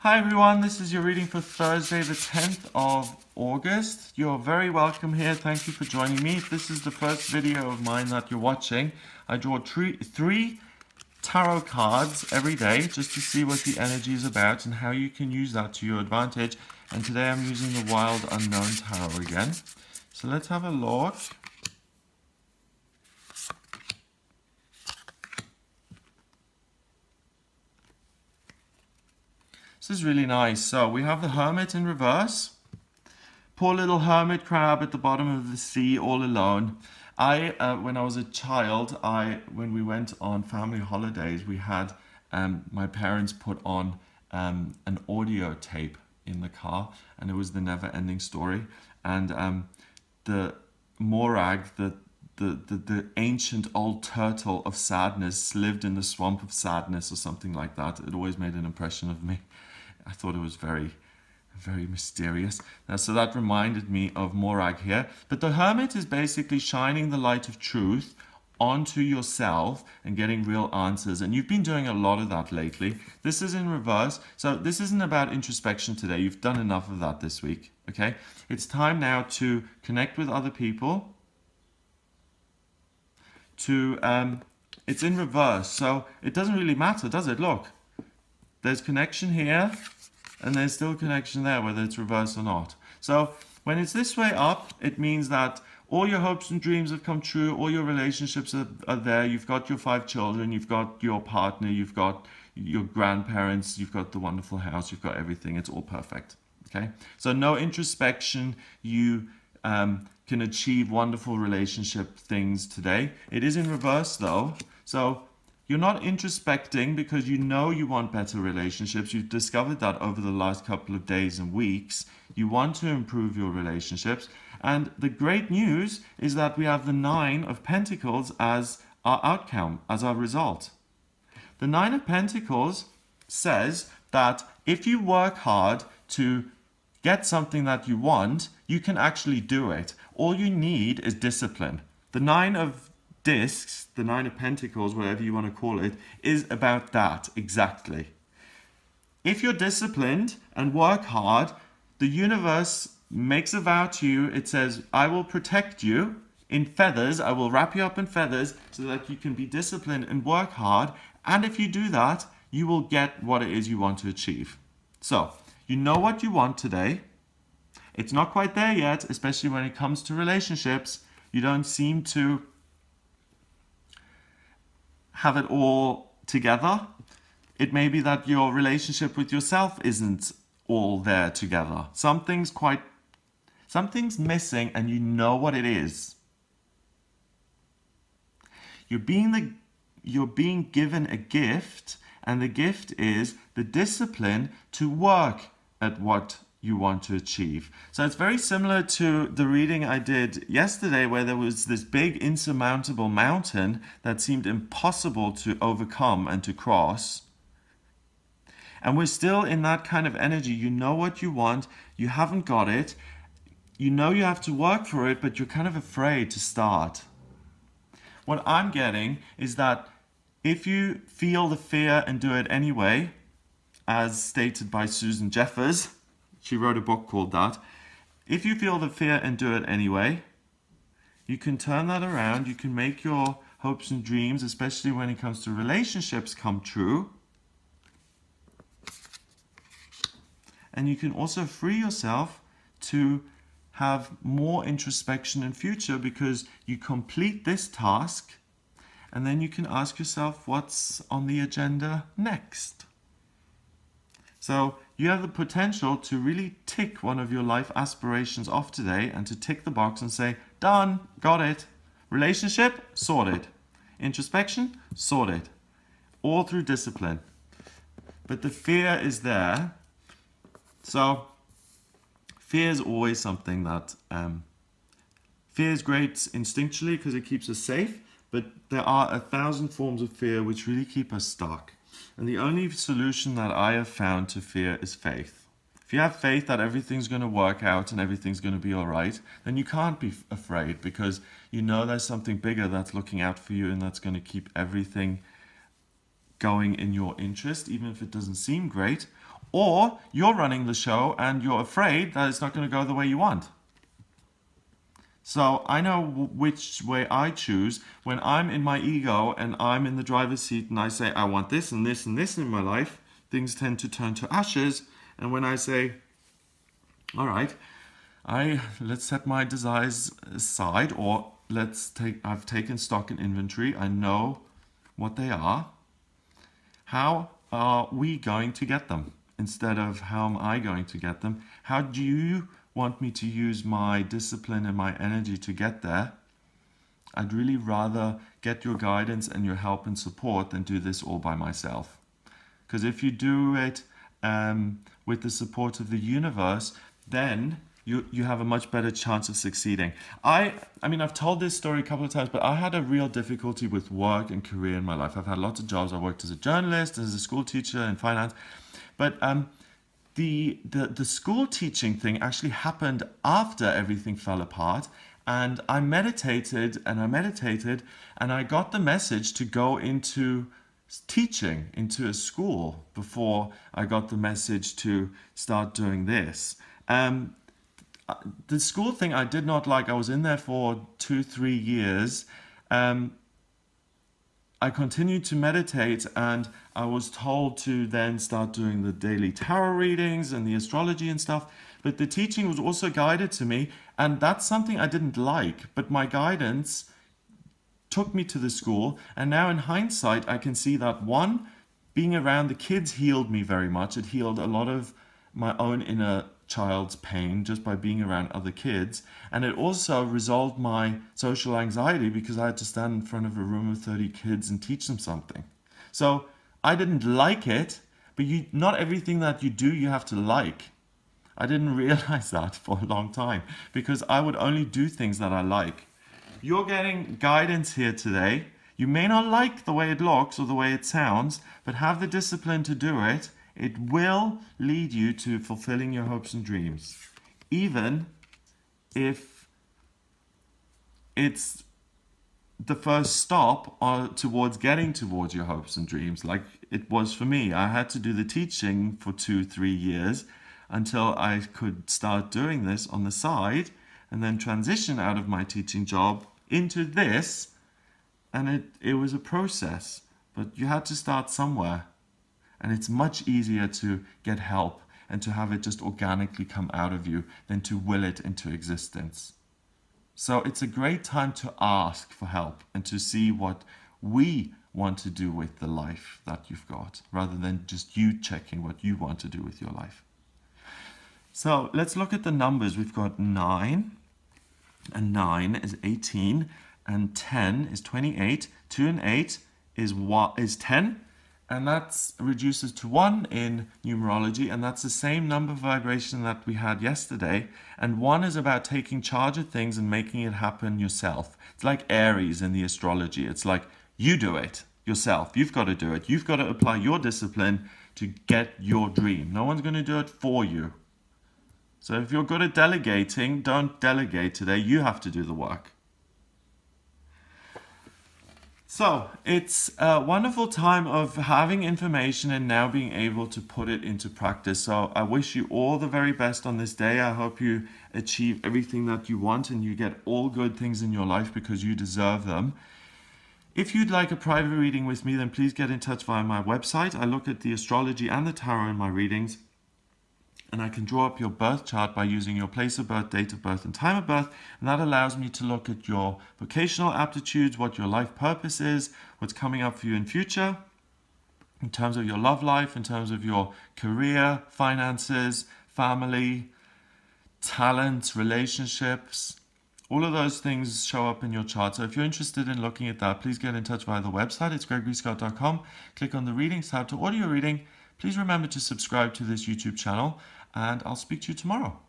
Hi everyone, this is your reading for Thursday the 10th of August. You're very welcome here. Thank you for joining me. If this is the first video of mine that you're watching, I draw three tarot cards every day just to see what the energy is about and how you can use that to your advantage. And today I'm using the Wild Unknown Tarot again. So let's have a look. This is really nice. So we have the Hermit in reverse. Poor little hermit crab at the bottom of the sea all alone. When I was a child, when we went on family holidays, we had my parents put on an audio tape in the car, and it was the never-ending story. And the Morag, the ancient old turtle of sadness, lived in the swamp of sadness or something like that. It always made an impression of me. I thought it was very, very mysterious. So that reminded me of Morag here. But the Hermit is basically shining the light of truth onto yourself and getting real answers. And you've been doing a lot of that lately. This is in reverse. So this isn't about introspection today. You've done enough of that this week. Okay? It's time now to connect with other people. It's in reverse. So it doesn't really matter, does it? Look. There's connection here. And there's still connection there, whether it's reverse or not. So when it's this way up, it means that all your hopes and dreams have come true, all your relationships are there, you've got your 5 children, you've got your partner, you've got your grandparents, you've got the wonderful house, you've got everything, it's all perfect. Okay? So no introspection, you can achieve wonderful relationship things today. It is in reverse though, so you're not introspecting because you know you want better relationships. You've discovered that over the last couple of days and weeks. You want to improve your relationships. And the great news is that we have the 9 of Pentacles as our outcome, as our result. The 9 of Pentacles says that if you work hard to get something that you want, you can actually do it. All you need is discipline. The 9 of Discs, the 9 of Pentacles, whatever you want to call it, is about that exactly. If you're disciplined and work hard, the universe makes a vow to you. It says, I will protect you in feathers. I will wrap you up in feathers so that you can be disciplined and work hard. And if you do that, you will get what it is you want to achieve. So, you know what you want today. It's not quite there yet, especially when it comes to relationships. You don't seem to have it all together. It may be that your relationship with yourself isn't all there together. Something's missing and you know what it is. You're being given a gift, and the gift is the discipline to work at what you want to achieve. So it's very similar to the reading I did yesterday, where there was this big insurmountable mountain that seemed impossible to overcome and to cross. And we're still in that kind of energy. You know what you want, you haven't got it, you know you have to work for it, but you're kind of afraid to start. What I'm getting is that if you feel the fear and do it anyway, as stated by Susan Jeffers, she wrote a book called that. If you feel the fear and do it anyway, you can turn that around. You can make your hopes and dreams, especially when it comes to relationships, come true. And you can also free yourself to have more introspection in future because you complete this task and then you can ask yourself what's on the agenda next. So you have the potential to really tick one of your life aspirations off today and to tick the box and say, done, got it. Relationship, sorted. Introspection, sorted. All through discipline. But the fear is there. So fear is always something that, fear is great instinctually because it keeps us safe, but there are 1,000 forms of fear which really keep us stuck. And the only solution that I have found to fear is faith. If you have faith that everything's going to work out and everything's going to be all right, then you can't be afraid because you know there's something bigger that's looking out for you and that's going to keep everything going in your interest, even if it doesn't seem great. or you're running the show and you're afraid that it's not going to go the way you want. So I know which way I choose. When I'm in my ego and I'm in the driver's seat and I say, I want this and this and this in my life, things tend to turn to ashes. And when I say, all right, let's set my desires aside, or I've taken stock and inventory. I know what they are. How are we going to get them? Instead of how am I going to get them? How do you want me to use my discipline and my energy to get there? I'd really rather get your guidance and your help and support than do this all by myself. Because if you do it with the support of the universe, then you have a much better chance of succeeding. I mean, I've told this story a couple of times, but I had a real difficulty with work and career in my life. I've had lots of jobs. I worked as a journalist, as a school teacher in finance. But the school teaching thing actually happened after everything fell apart. And I meditated and I got the message to go into teaching, into a school, before I got the message to start doing this. The school thing I did not like. I was in there for 2-3 years. I continued to meditate, and I was told to then start doing the daily tarot readings and the astrology and stuff. But the teaching was also guided to me, and that's something I didn't like. But my guidance took me to the school, and now in hindsight, I can see that one, being around the kids healed me very much. It healed a lot of my own inner child's pain just by being around other kids, and it also resolved my social anxiety because I had to stand in front of a room of 30 kids and teach them something. So I didn't like it, but not everything that you do you have to like. I didn't realize that for a long time because I would only do things that I like. You're getting guidance here today. You may not like the way it looks or the way it sounds, but have the discipline to do it. It will lead you to fulfilling your hopes and dreams, even if it's the first stop towards getting towards your hopes and dreams, like it was for me. I had to do the teaching for 2-3 years until I could start doing this on the side and then transition out of my teaching job into this. And it was a process, but you had to start somewhere. And it's much easier to get help and to have it just organically come out of you than to will it into existence. So it's a great time to ask for help and to see what we want to do with the life that you've got, rather than just you checking what you want to do with your life. So let's look at the numbers. We've got 9, and 9 is 18, and 10 is 28. 2 and 8 is 10. And that reduces to 1 in numerology, and that's the same number vibration that we had yesterday. And 1 is about taking charge of things and making it happen yourself. It's like Aries in the astrology. It's like you do it yourself. You've got to do it. You've got to apply your discipline to get your dream. No one's going to do it for you. So if you're good at delegating, don't delegate today. You have to do the work. So it's a wonderful time of having information and now being able to put it into practice. So I wish you all the very best on this day. I hope you achieve everything that you want and you get all good things in your life because you deserve them. If you'd like a private reading with me, then please get in touch via my website. I look at the astrology and the tarot in my readings. And I can draw up your birth chart by using your place of birth, date of birth, and time of birth. And that allows me to look at your vocational aptitudes, what your life purpose is, what's coming up for you in future, in terms of your love life, in terms of your career, finances, family, talents, relationships. All of those things show up in your chart. So if you're interested in looking at that, please get in touch via the website. It's gregoryscott.com. Click on the readings tab to order your reading. Please remember to subscribe to this YouTube channel, and I'll speak to you tomorrow.